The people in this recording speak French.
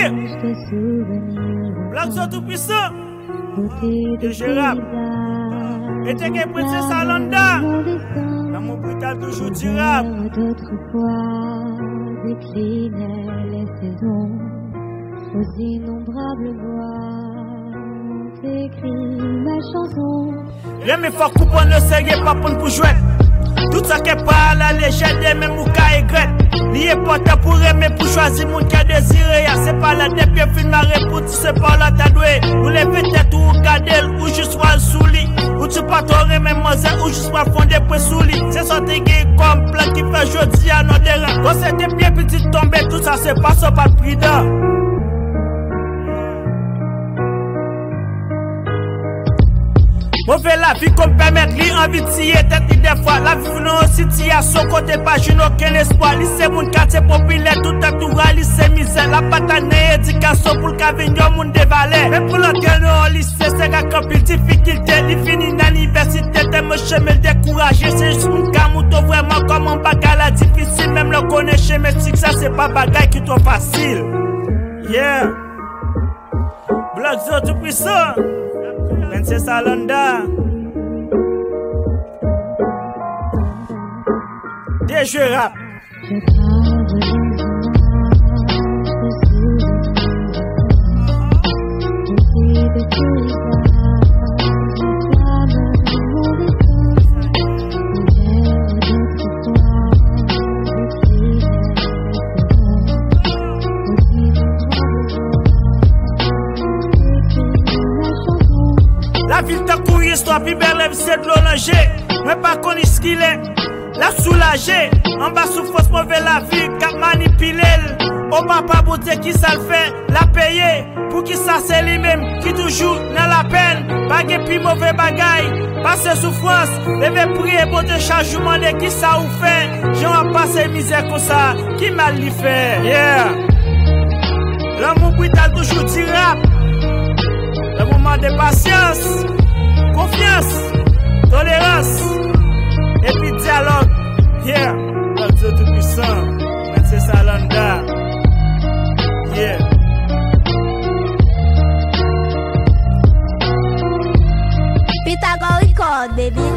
Yeah. Black tout puissant. Et je rappe. Et t'es qu'un princesse Alanda. L'amour brutal toujours durable. D'autrefois déclinaient les saisons. Aux innombrables voix écrit ma chanson. Rien mais faut comprendre le sérieux pas pour jouer. Tout ça qui est pas à la légende, même ou qu'à égret. Lié porte pour aimer, pour choisir mon cas désiré. C'est pas la depuis film à répondre, c'est pas la tadoué. Ou les têtes ou cadel, ou juste soit sous lit. Ou tu pas t'aurais même mosé, ou juste pas fondé pour sous lit. C'est sorti comme plein qui fait jodi à nos terrains. Quand c'était bien petit tombé, tout ça c'est pas ça, pas de prida. Mauvais la vie comme permettre lui envie de tirer tête des fois. La vie nous aussi tire à son côté pas j'ai aucun espoir. Lycée mon quartier populaire tout à tout lycée misère. La patane éducation pour le cavignon monde des valets. Mais pour l'entrée au lycée c'est qu'à compil difficulté. Il finit l'université t'es me chemin découragé. C'est juste un camouto vraiment comme un bagala difficile. Même le connaître chez mes tics ça c'est pas bagaille qui trop facile. Yeah. Bloc zo tout puissant. Princesse Alanda. Des jeux rap. La ville t'a couru, histoire plus belle, c'est de l'oranger. Mais pas connu ce qu'il est, la soulager. En bas souffrance, mauvais la vie, qu'a manipulé. Au papa beauté qui ça le fait, la payer. Pour qui ça c'est lui-même, qui toujours dans la peine. Pas de plus mauvais bagaille, passer souffrance. Lever prier, bon de changement de qui ça ou fait. J'en passe misère comme ça, qui mal l'y fait. Yeah. L'amour brutal toujours durable. Le moment de patience, confiance, tolérance, et puis dialogue. Yeah, le Dieu tout-puissant, Princesse Alanda. Yeah. Pythagore record, baby.